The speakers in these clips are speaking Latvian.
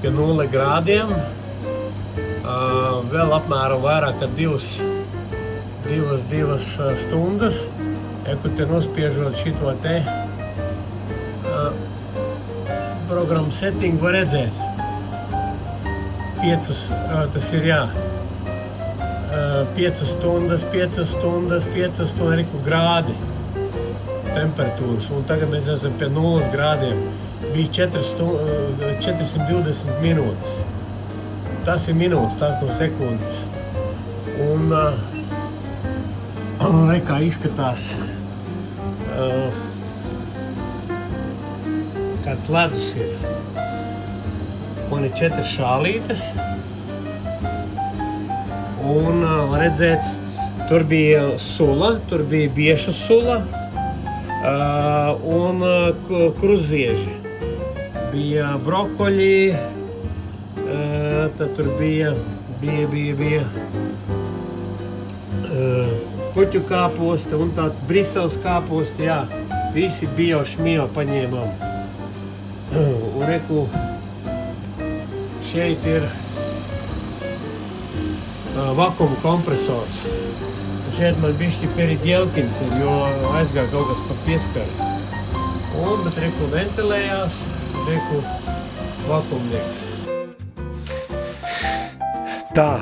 pie 0 grādiem. Vēl apmēram vairāk kā 2 stundas. Kur te nospiežot šito te programmu settingu var redzēt. 5 stundas, riku grādi temperatūras. Un tagad mēs esam pie 0 grādiem. Bija 420 minūtes. Tas ir minūtes, tās no sekundes. Un kā izskatās kāds ledus ir. Man ir 4 šālītes. Un var redzēt, tur bija sula, tur bija biešu sula un kruzieži. Bija brokoļi, tad tur bija puķu kāposti un tā Briseles kāposti, jā. Visi bio paņēmām. Un reku, šeit ir vakuuma kompresors. Šeit man bišķi periģelkins ir, jo aizgāja kaut kas pa pieskari. Bet reku ventilējās, reku vakuumnieks. Tā,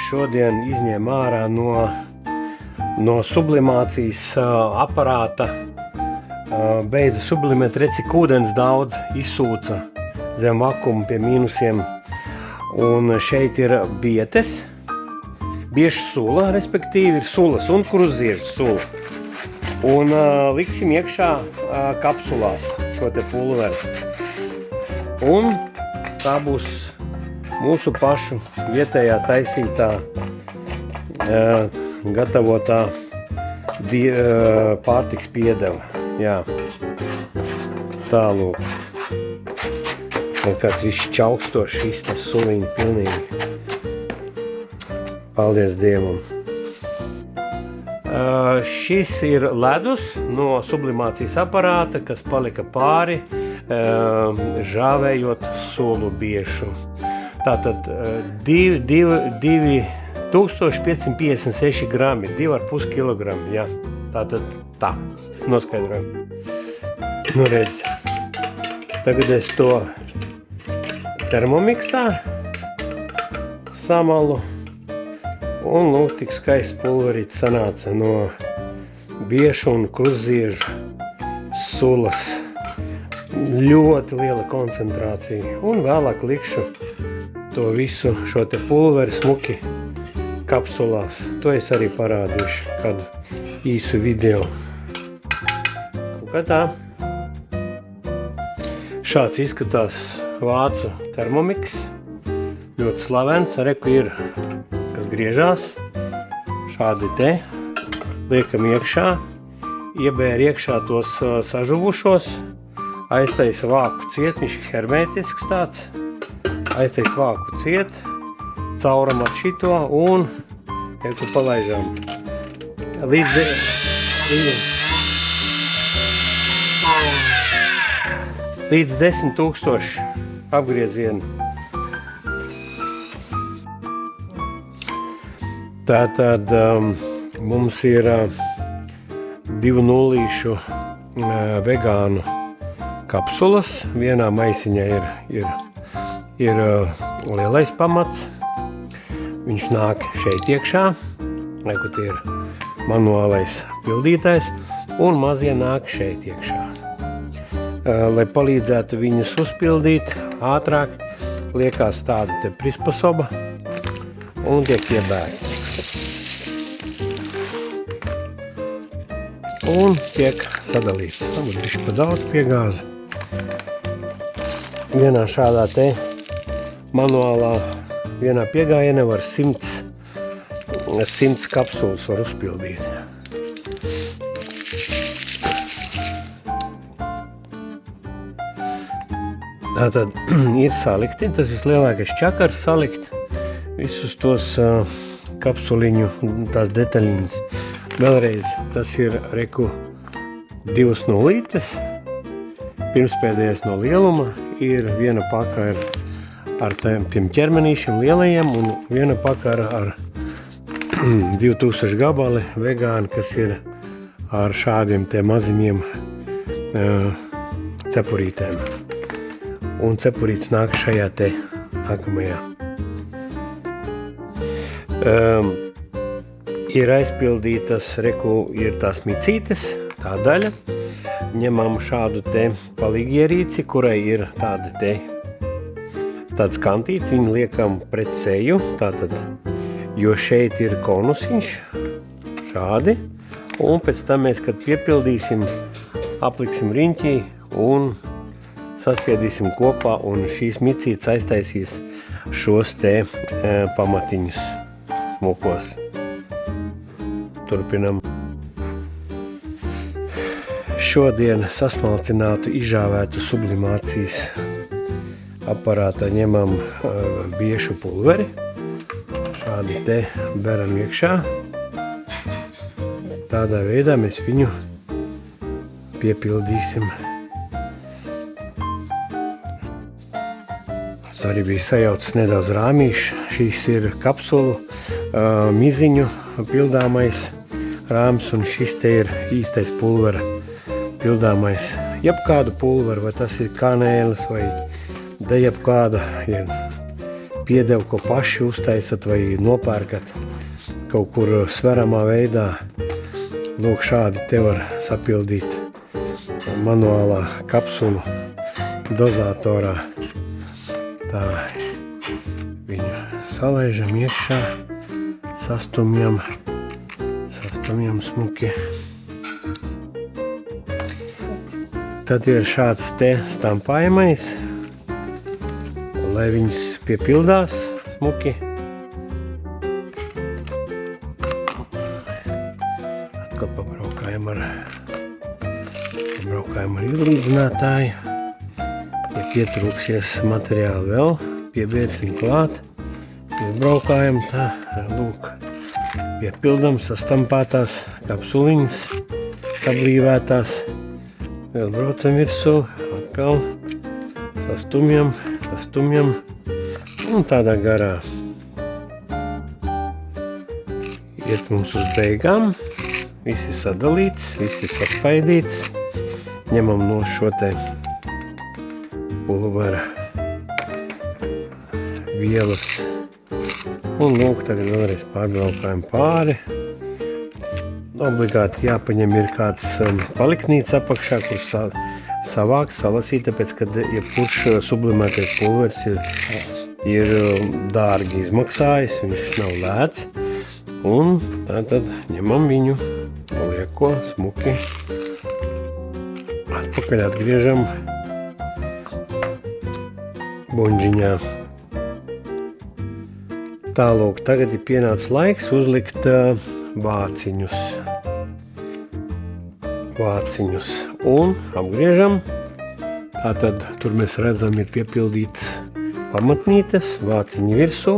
šodien izņēma ārā no sublimācijas aparāta. Beidza sublimēt, redz, cik ūdens daudz izsūca zem vakuma pie mīnusiem. Un šeit ir bietes, biešu sula, respektīvi ir sulas un kruziežu sula. Un liksim iekšā kapsulās šo te pulveri. Un tā būs mūsu pašu vietējā taisītā, gatavotā pārtiks piedeva. Jā, tālūk. Un kāds viss čaukstošs, viss tas suliņi pilnīgi. Paldies Dievam. Šis ir ledus no sublimācijas aparāta, kas palika pāri, žāvējot sulu biešu. Tātad 2556 grami, 2,5 kilogrami, jā. Tātad tā, noskaidrojam. Nu redz, tagad es to termomiksā samalu. Un lūk, tik skaists pulverīts sanāca no biešu un kruziežu sulas. Ļoti liela koncentrācija. Un vēlāk likšu to visu šo te pulveri smuki kapsulās. To es arī parādīšu kādu īsu video. Kaut kā tā. Šāds izskatās vācu termomiks. Ļoti slavens. Reku ir, kas griežās. Šādi te. Liekam iekšā. Iebēr iekšā tos sažuvušos. Aiztaisa vāku ciet. Viņš ir hermētisks tāds. Aiztaisa vāku ciet. Cauram ar šito un reku palaižām. Līdz 10 000 apgriezienu. Tātad mums ir 2 nullīšu vegānu kapsulas. Vienā maisiņā ir lielais pamats. Viņš nāk šeit iekšā. Nekot ir manuālais pildītājs. Un mazie nāk šeit iekšā. Lai palīdzētu viņus uzpildīt ātrāk, liekās tāda te prispasoba un tiek iebērts. Un tiek sadalīts. Tam ir bišķi pa daudz piegāzi. Vienā šādā te manuālā, vienā piegājienā var 100 kapsulas var uzpildīt. Tātad ir salikti, tas ir lielākais čakars salikt visus tos kapsuliņu, tās detaļiņas. Vēlreiz, tas ir reku 2 nullītes, pirmspēdējais no lieluma ir viena paka ar tiem ķermenīšiem lielajiem un viena paka ar 2000 gabali vegāni, kas ir ar šādiem te maziņiem cepurītēm. Un cepurītes nāk šajā te nākamajā. Ir aizpildītas, ir tās micītes, tā daļa. Ņemam šādu te palīgierīci, kurai ir tāds kantīts, viņu liekam pret seju, tātad, jo šeit ir konusiņš, šādi. Un pēc tam mēs, kad piepildīsim, apliksim riņķī un saspiedīsim kopā, un šīs micītes aiztaisīs šos te pamatiņus smukos. Turpinam. Šodien sasmalcinātu izžāvētu sublimācijas aparātā ņemam biešu pulveri. Šādi te beram iekšā. Tādā veidā mēs viņu piepildīsim. Es arī biju sajaucis nedaudz rāmīšu. Šīs ir kapsulu miziņu pildāmais rāms, un šis te ir īstais pulvera pildāmais. Jebkādu pulveru, vai tas ir kanēlis vai jebkāda piedevu, ko paši uztaisat vai nopērkat kaut kur sveramā veidā. Lūk, šādi te var sapildīt manuālā kapsulu dozatorā. Tā viņu salaižam iekšā, sastumjam smuki. Tad ir šāds te stampājamais, lai viņas piepildās smuki. Pabraukājam ar izlīdzinātāju. Ja pietrūksies materiāli vēl, piebērsim klāt. Izbraukājam tā, lūk, piepildam sastampātās kapsuliņas, sablīvētās. Vēl braucam virsū, atkal sastumjam, un tādā garā. Iet mums uz beigām. Viss ir sadalīts, viss ir saspaidīts. Ņemam no šo te pulvera vielas. Un lūk, tagad vēlreiz pārbraukājam pāri. Obligāti jāpaņem ir kāds paliknīts apakšā, kur savākt, salasīt, tāpēc, kad jebkurš sublimētais pulveris ir dārgi izmaksājis, viņš nav lēts. Un tātad ņemam viņu, lieko smuki, atpakaļ atgriežam buņģiņā. Tālūk, tagad ir pienācis laiks uzlikt vāciņus un apgriežam. Tātad tur mēs redzam ir piepildītas pamatnītes, vāciņi virsū,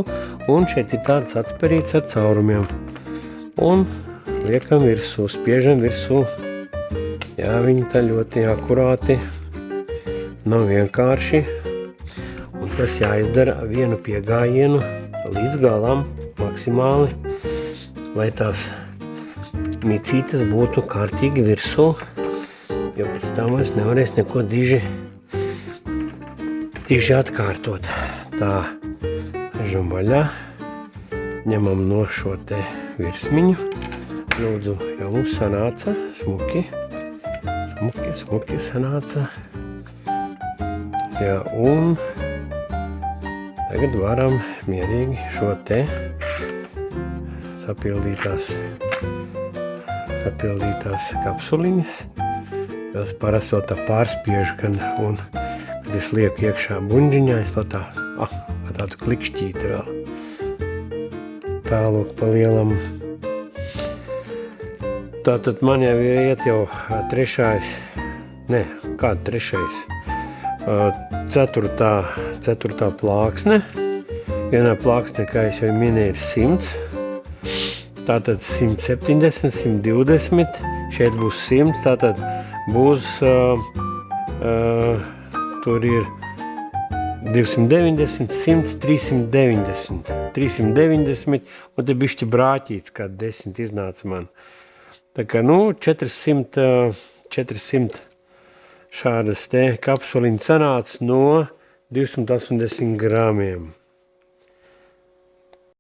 un šeit ir tāds atsperīts ar caurumiem. Un liekam virsū, spiežam virsū. Jā, viņi tā ļoti akurāti, nav vienkārši. Un tas jāizdara vienu piegājienu līdz galam maksimāli, lai tās micītes būtu kārtīgi virsū, jo pēc tam vairs nevarēs neko diži atkārtot. Tā, vežam vaļā, ņemam no šo te virsmiņu. Lūdzu, jau mums sanāca smuki sanāca. Jā, un tagad varam mierīgi šo te sapildītās kapsuliņas. Es parasti tā pārspiežu, un kad es lieku iekšā buņģiņā, es tādu klikšķīti vēl. Tālūk pa lielam. Tātad man jau iet jau ceturtā plāksne. Vienā plāksnē, kā es jau minēju, ir 100. Tātad 170, 120. Šeit būs 100, tātad būs tur ir 290, 100, 390. 390, un te bišķi brāķīts, kā 10 iznāca man. Tā kā, 400 šādas te kapsuliņas sanāca no 280 gramiem.